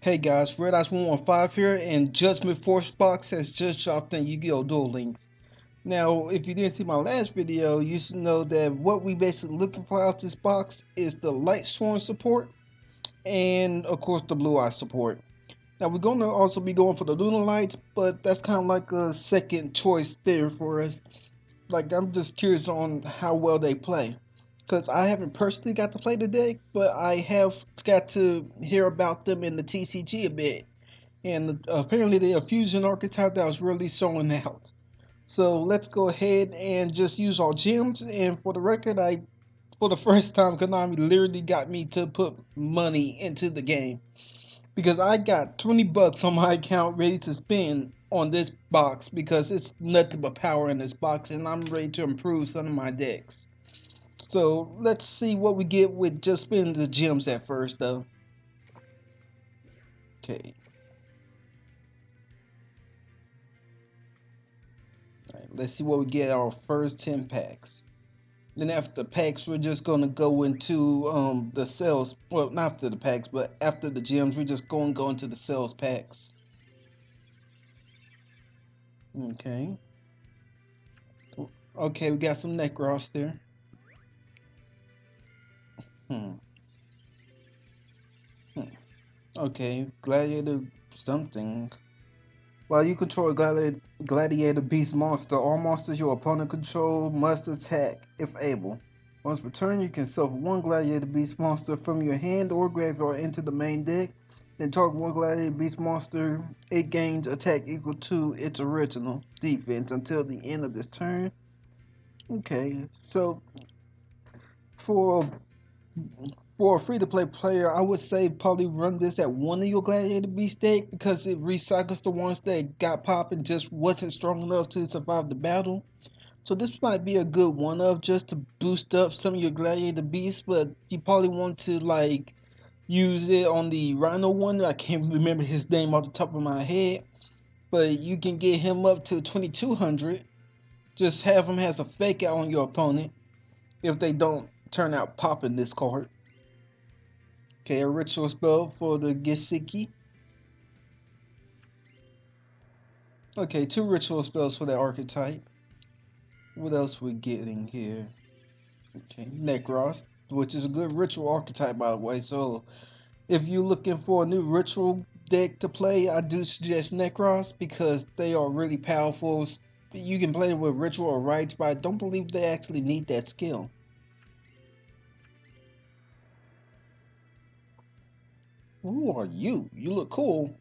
Hey guys, Red Eyes 115 here, and Judgment Force Box has just dropped in Yu-Gi-Oh! Duel Links. Now, if you didn't see my last video, you should know that what we basically looking for out this box is the Light Sworn support, and of course the Blue Eye support. Now we're going to also be going for the Lunar Lights, but that's kind of like a second choice there for us. Like, I'm just curious on how well they play. Because I haven't personally got to play the deck, but I have got to hear about them in the TCG a bit. And apparently they're a fusion archetype that was really selling out. So let's go ahead and just use our gems. And for the record, for the first time, Konami literally got me to put money into the game. Because I got 20 bucks on my account ready to spend on this box because it's nothing but power in this box and I'm ready to improve some of my decks. So let's see what we get with just spending the gems at first though. Okay. Alright, let's see what we get our first 10 packs. Then after the packs, we're just gonna go into the sales. Well, not after the packs, but after the gems, we're just going to go into the sales packs. Okay. Okay, we got some Necros there. Hmm. Okay, Gladiator something. While you control a Gladiator Beast monster, all monsters your opponent control must attack if able. Once per turn, you can shuffle one Gladiator Beast monster from your hand or graveyard into the main deck. Then target one Gladiator Beast monster. It gains attack equal to its original defense until the end of this turn. Okay, so for for a free-to-play player, I would say probably run this at one of your Gladiator Beast deck because it recycles the ones that got popped and just wasn't strong enough to survive the battle. So this might be a good one of just to boost up some of your Gladiator Beasts, but you probably want to like use it on the Rhino one. I can't remember his name off the top of my head, but you can get him up to 2200. Just have him as a fake out on your opponent if they don't turn out popping this card. Okay, a ritual spell for the Gisiki. Okay, two ritual spells for that archetype. What else we getting here? Okay, Necros, which is a good ritual archetype by the way. So if you're looking for a new ritual deck to play, I do suggest Necros because they are really powerful. You can play with ritual or rites, but I don't believe they actually need that skill. Who are you? You look cool,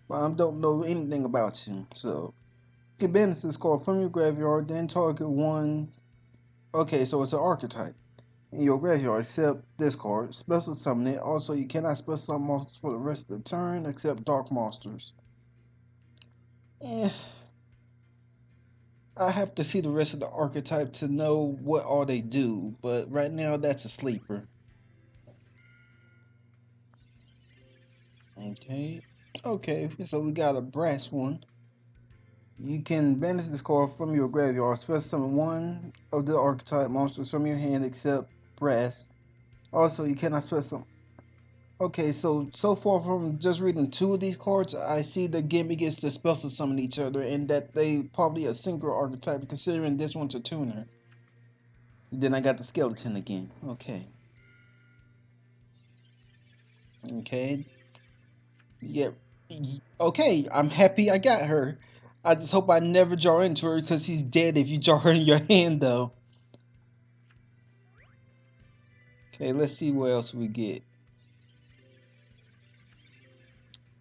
but I don't know anything about you. So you can banish this card from your graveyard, then target one. Okay, so it's an archetype in your graveyard, except this card. Special summon it. Also, you cannot special summon monsters for the rest of the turn, except dark monsters. Eh, I have to see the rest of the archetype to know what all they do, but right now that's a sleeper. Okay. Okay, so we got a brass one. You can banish this card from your graveyard. Special summon one of the archetype monsters from your hand except brass. Also, you cannot special summon. Okay, so far from just reading two of these cards, I see the gimmick is to special summon each other, and that they probably a synchro archetype, considering this one's a tuner. Then I got the skeleton again. Okay. Okay. Yep. Okay, I'm happy I got her. I just hope I never draw into her because she's dead if you draw her in your hand, though. Okay, let's see what else we get.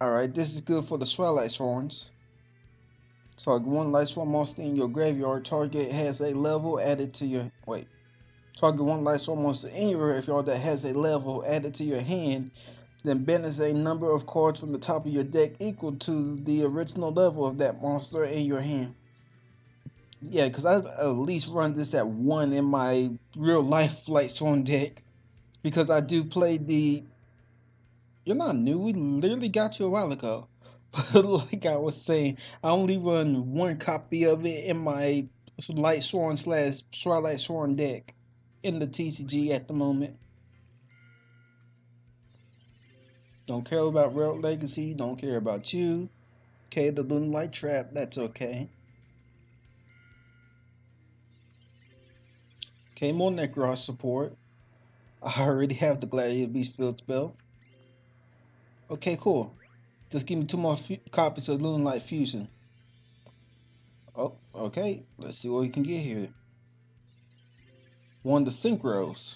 Alright, this is good for the Twilight Sworns. Target one Light Sworn monster in your graveyard. Target has a level added to your... Wait. Target one Light Sworn monster in your graveyard that has a level added to your hand. Then banish a number of cards from the top of your deck equal to the original level of that monster in your hand. Yeah, because I at least run this at one in my real life Light Sworn deck. Because I do play the... You're not new, we literally got you a while ago. But like I was saying, I only run one copy of it in my Light Sworn slash Twilight Sworn deck in the TCG at the moment. Don't care about Relic Legacy. Don't care about you. Okay, the Lunalight Trap. That's okay. Okay, more Necros support. I already have the Gladiator Beast field spell. Okay, cool. Just give me two more copies of Lunalight Fusion. Oh, okay. Let's see what we can get here. One of the Synchros.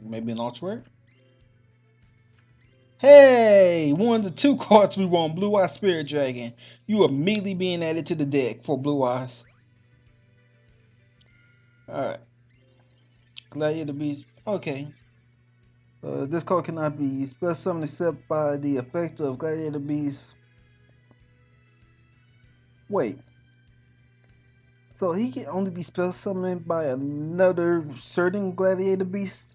Maybe an Ultra. Hey! One of the two cards we want, Blue Eye Spirit Dragon. You immediately being added to the deck for Blue Eyes. Alright. Gladiator Beast. Okay. This card cannot be special summoned except by the effect of Gladiator Beast. Wait. So he can only be special summoned by another certain Gladiator Beast?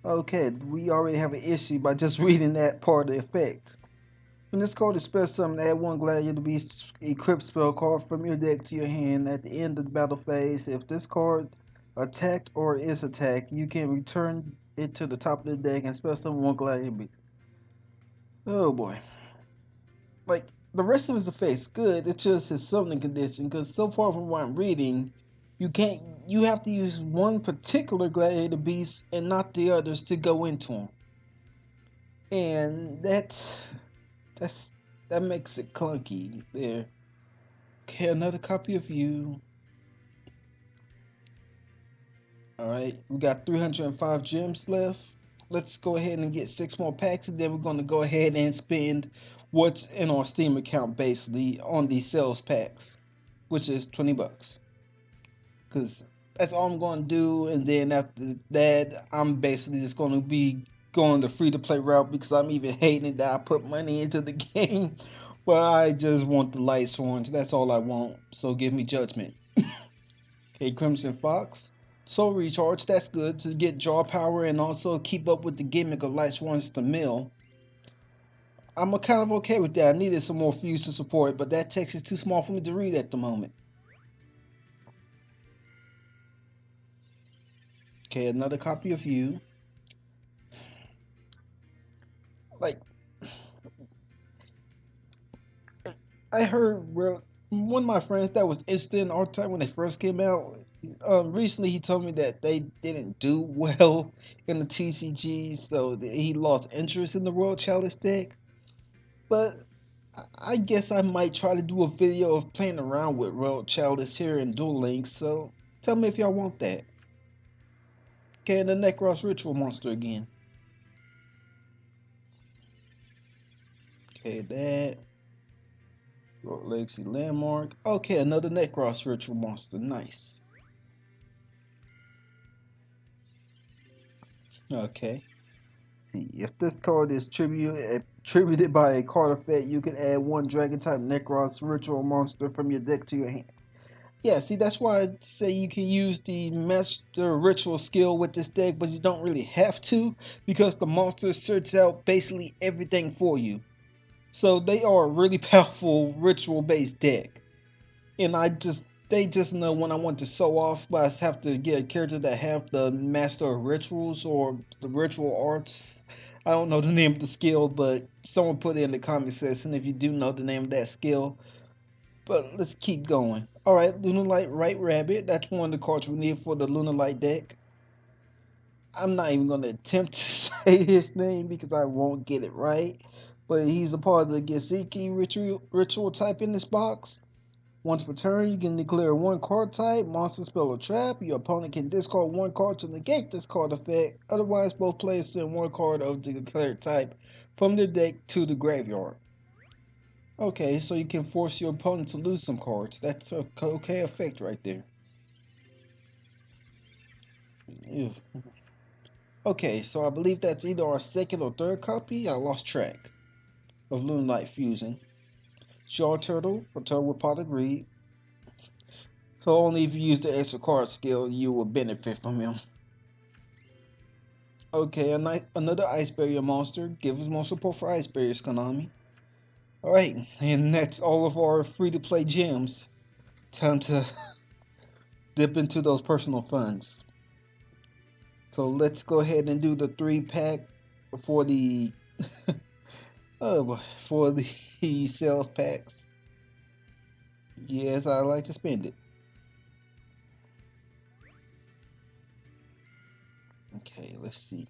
Okay, we already have an issue by just reading that part of the effect. When this card is special summoned, add one Gladiator Beast equipped spell card from your deck to your hand at the end of the battle phase. If this card attacked or is attacked, you can return it to the top of the deck and special summon one Gladiator Beast. Oh boy. Like, the rest of his effects good, it's just his summoning condition, because so far from what I'm reading, you have to use one particular Gladiator Beast and not the others to go into him. And that makes it clunky there. Okay, another copy of you. Alright, we got 305 gems left. Let's go ahead and get 6 more packs, and then we're going to go ahead and spend what's in our Steam account basically on these sales packs, which is 20 bucks. Because that's all I'm going to do, and then after that, I'm basically just going to be going the free-to-play route, because I'm even hating it that I put money into the game. But I just want the light swords. That's all I want. So give me Judgment. Okay, Crimson Fox. Soul Recharge, that's good to get draw power and also keep up with the gimmick of light swords to mill. I'm kind of okay with that. I needed some more fusion support, but that text is too small for me to read at the moment. Okay, another copy of you. Like, I heard one of my friends that was interested in Archetype when they first came out. Recently, he told me that they didn't do well in the TCG, so he lost interest in the Royal Chalice deck. But I guess I might try to do a video of playing around with Royal Chalice here in Duel Links, so tell me if y'all want that. Okay, and the Necros Ritual Monster again. Okay, that. Royal Legacy Landmark. Okay, another Necros Ritual Monster. Nice. Okay. If this card is attributed by a card effect, you can add one Dragon type Necros Ritual Monster from your deck to your hand. Yeah, see, that's why I say you can use the Master Ritual skill with this deck, but you don't really have to, because the monster searches out basically everything for you. So they are a really powerful ritual-based deck. And they just know when I want to show off, but I have to get a character that have the Master of Rituals or the Ritual Arts. I don't know the name of the skill, but someone put it in the comment section if you do know the name of that skill. But let's keep going. Alright, Lunalight Right Rabbit. That's one of the cards we need for the Lunalight deck. I'm not even going to attempt to say his name because I won't get it right. But he's a part of the Gesiki ritual type in this box. Once per turn, you can declare one card type, monster, spell, or trap. Your opponent can discard one card to negate this card effect. Otherwise, both players send one card of the declared type from their deck to the graveyard. Okay, so you can force your opponent to lose some cards. That's a okay effect right there. Ew. Okay, so I believe that's either our second or third copy. I lost track of Lunalight Fusion. Shaw Turtle, a turtle with potted reed. So only if you use the extra card skill, you will benefit from him. Okay, another Ice Barrier monster. Give us more support for Ice Barriers, Konami. Alright, and that's all of our free-to-play gems. Time to dip into those personal funds. So let's go ahead and do the 3-pack for the for the sales packs. Yes, I like to spend it. Okay, let's see.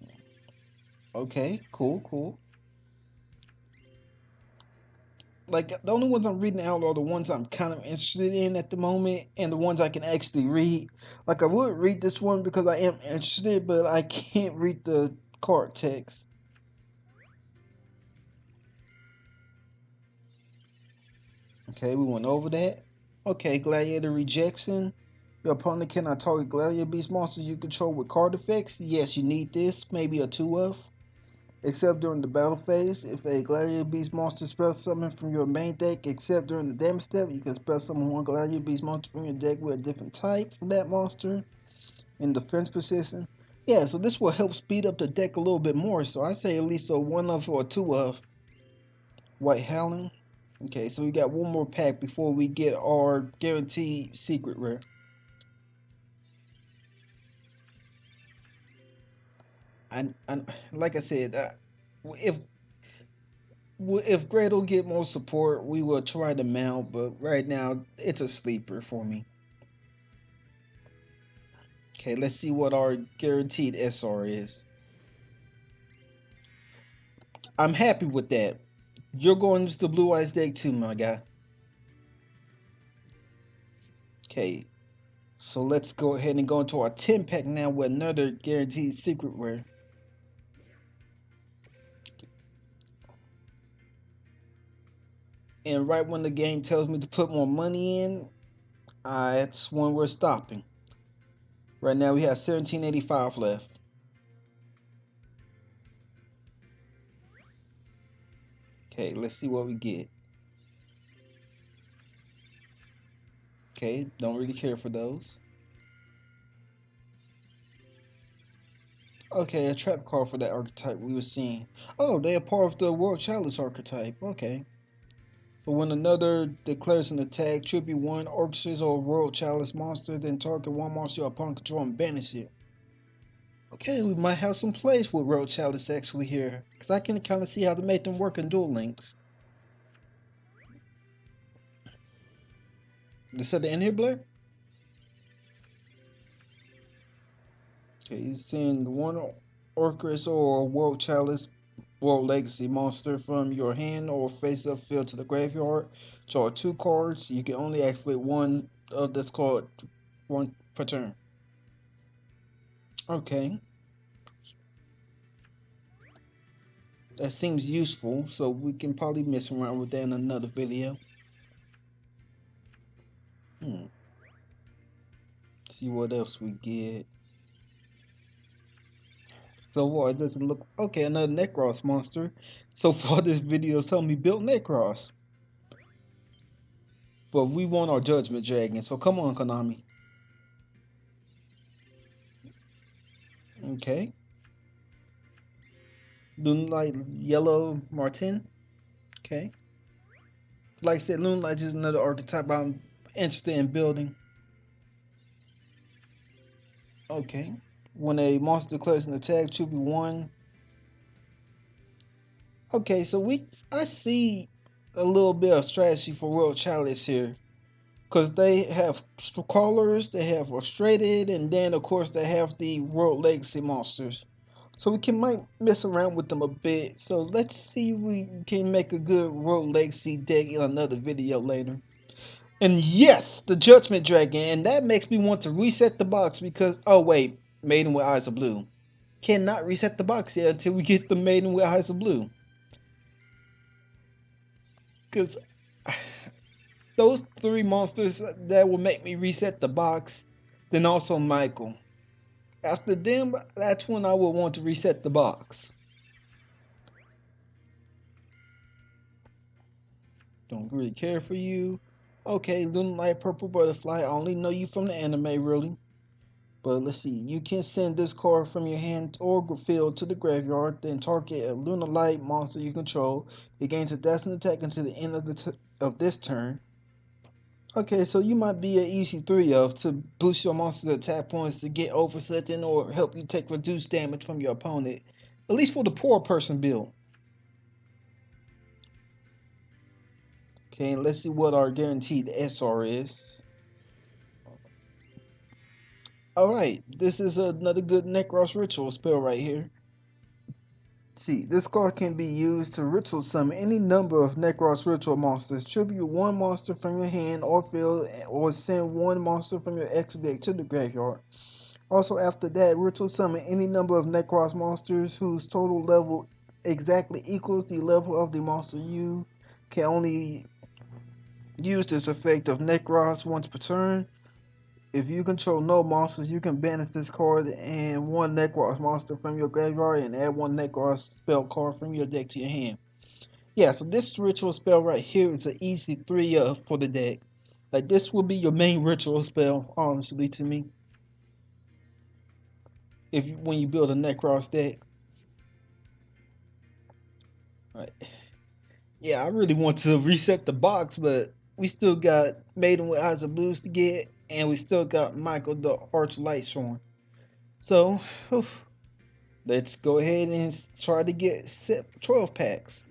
Okay, cool, cool. Like the only ones I'm reading out are the ones I'm kind of interested in at the moment, and the ones I can actually read. Like I would read this one because I am interested, but I can't read the card text. Okay, we went over that. Okay, Gladiator rejection. Your opponent cannot target Gladiator Beast monsters you control with card effects. Yes, you need this, maybe a 2 of. Except during the battle phase. If a Gladiator Beast monster spell summon from your main deck, except during the damage step, you can spell summon one Gladiator Beast monster from your deck with a different type from that monster in defense position. Yeah, so this will help speed up the deck a little bit more. So I say at least a 1 of or a 2 of White Howling. Okay, so we got one more pack before we get our guaranteed secret rare. And like I said, if if Gray will get more support, we will try to mount. But right now, it's a sleeper for me. Okay, let's see what our guaranteed SR is. I'm happy with that. You're going into the Blue Eyes deck too, my guy. Okay, so let's go ahead and go into our 10 pack now with another guaranteed secret rare. And right when the game tells me to put more money in, that's when we're stopping. Right now we have 1785 left. Okay, let's see what we get. Okay, don't really care for those. Okay, a trap card for that archetype we were seeing. Oh, they are part of the World Chalice archetype. Okay. But when another declares an attack, tribute one Orchestra or World Chalice monster, then target one monster upon control and banish it. Okay, we might have some plays with World Chalice actually here. Because I can kind of see how to make them work in Duel Links. This at the end here, Blair? Okay, he's saying one Orchestra or World Chalice World Legacy monster from your hand or face up field to the graveyard. Draw 2 cards. You can only activate one of this card one per turn. Okay. That seems useful, so we can probably mess around with that in another video. See what else we get. So far, it doesn't look okay. Another Necros monster. So far, this video is telling me build Necros, but we want our Judgment Dragon. So come on, Konami. Okay. Moonlight Yellow Martin. Okay. Like I said, Moonlight is another archetype I'm interested in building. Okay. When a monster declares an attack, should be one. Okay, so I see a little bit of strategy for World Chalice here. Because they have callers, they have frustrated, and then of course they have the World Legacy monsters. So we might mess around with them a bit. So let's see if we can make a good World Legacy deck in another video later. And yes, the Judgment Dragon, and that makes me want to reset the box because oh wait, Maiden with Eyes of Blue. Cannot reset the box yet until we get the Maiden with Eyes of Blue. Because those 3 monsters that will make me reset the box, then also Michael. After them, that's when I will want to reset the box. Don't really care for you. Okay, Lunalight Purple Butterfly. I only know you from the anime, really. But let's see. You can send this card from your hand or field to the graveyard, then target a Lunalight monster you control. It gains a destined attack until the end of this turn. Okay, so you might be an easy 3 of to boost your monster's attack points to get over something or help you take reduced damage from your opponent. At least for the poor person build. Okay, and let's see what our guaranteed SR is. Alright, this is another good Necros ritual spell right here. See, this card can be used to ritual summon any number of Necros ritual monsters. Tribute one monster from your hand or field, or send one monster from your extra deck to the graveyard. Also, after that, ritual summon any number of Necros monsters whose total level exactly equals the level of the monster you can only use this effect of Necros once per turn. If you control no monsters, you can banish this card and one Necros monster from your graveyard and add one Necros spell card from your deck to your hand. Yeah, so this ritual spell right here is an easy 3 for the deck. Like, this will be your main ritual spell, honestly, to me. When you build a Necros deck. Right. Yeah, I really want to reset the box, but we still got Maiden with Eyes of Blues to get, and we still got Michael the Arch Lightsworn. So, whew, let's go ahead and try to get 12 packs.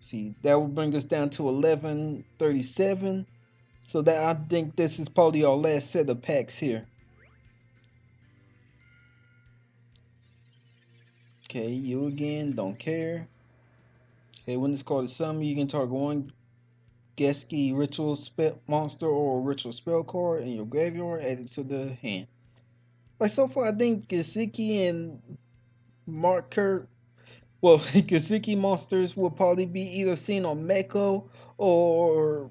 See, that will bring us down to 1137. So that, I think this is probably our last set of packs here. Okay, you again, don't care. Okay, when it's called a summon, you can target one Geski ritual spell monster or ritual spell card in your graveyard, add it to the hand. Like, so far, I think Gaseki and Marker, well, Gaseki monsters will probably be either seen on Meko or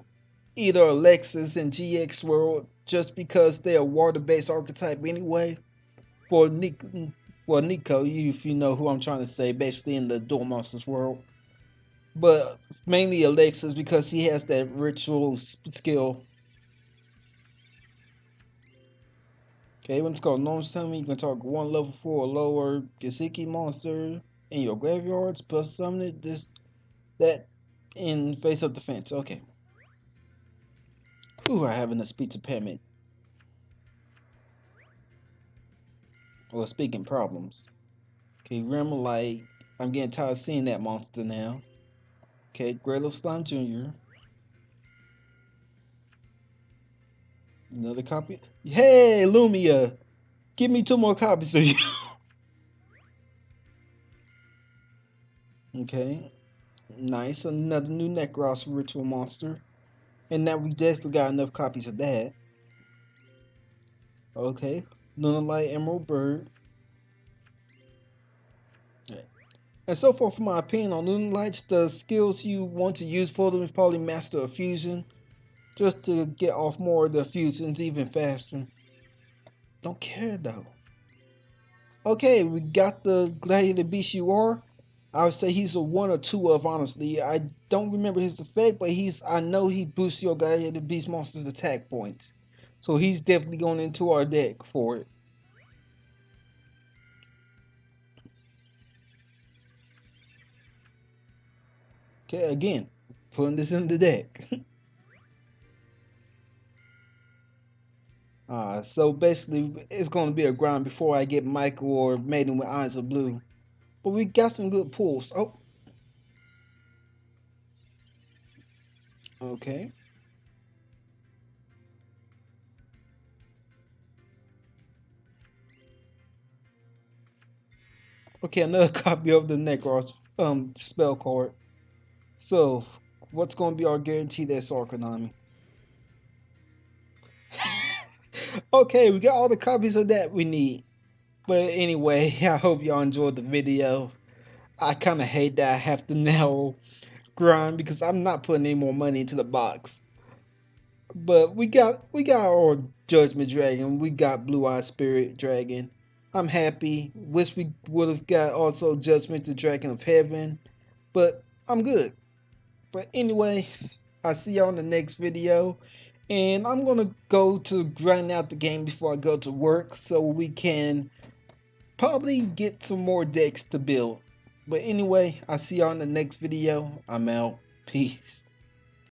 either Alexis and GX World, just because they're a water-based archetype anyway. For Nico, well, Nico, if you know who I'm trying to say, basically in the Dual Monsters world. But mainly Alexis because he has that ritual skill. Okay, when it's called normal summon, you can target one level 4 or lower Gaseki monster in your graveyards, plus summon it that in face of defense. Okay. Ooh, I having a speech impairment. Well, speaking problems. Okay, Light. I'm getting tired of seeing that monster now. Okay, Grelo Slime Jr. Another copy. Hey, Lumia! Give me 2 more copies of you. Okay, nice. Another new Necros ritual monster. And now we desperately got enough copies of that. Okay, Lunalight Emerald Bird. Okay. And so far, for my opinion on Lunalights, the skills you want to use for them is probably Master of Fusion, just to get off more of the fusions even faster. Don't care though. Okay, we got the Gladiator Beast you are. I would say he's a 1 or 2 of, honestly. I don't remember his effect, but I know he boosts your Gladiator Beast monster's attack points. So he's definitely going into our deck for it. Okay, again, putting this in the deck. So basically, it's going to be a grind before I get Michael or Maiden with Eyes of Blue. But we got some good pulls. Oh, okay. Okay, another copy of the Necros spell card. So, what's going to be our guaranteed SR, Konami? Okay, we got all the copies of that we need. But anyway, I hope y'all enjoyed the video. I kind of hate that I have to now grind because I'm not putting any more money into the box. But we got our Judgment Dragon. We got Blue Eye Spirit Dragon. I'm happy. Wish we would have got also Judgment the Dragon of Heaven. But I'm good. But anyway, I'll see y'all in the next video. And I'm gonna go to grind out the game before I go to work so we can probably get some more decks to build. But anyway, I'll see y'all in the next video. I'm out. Peace.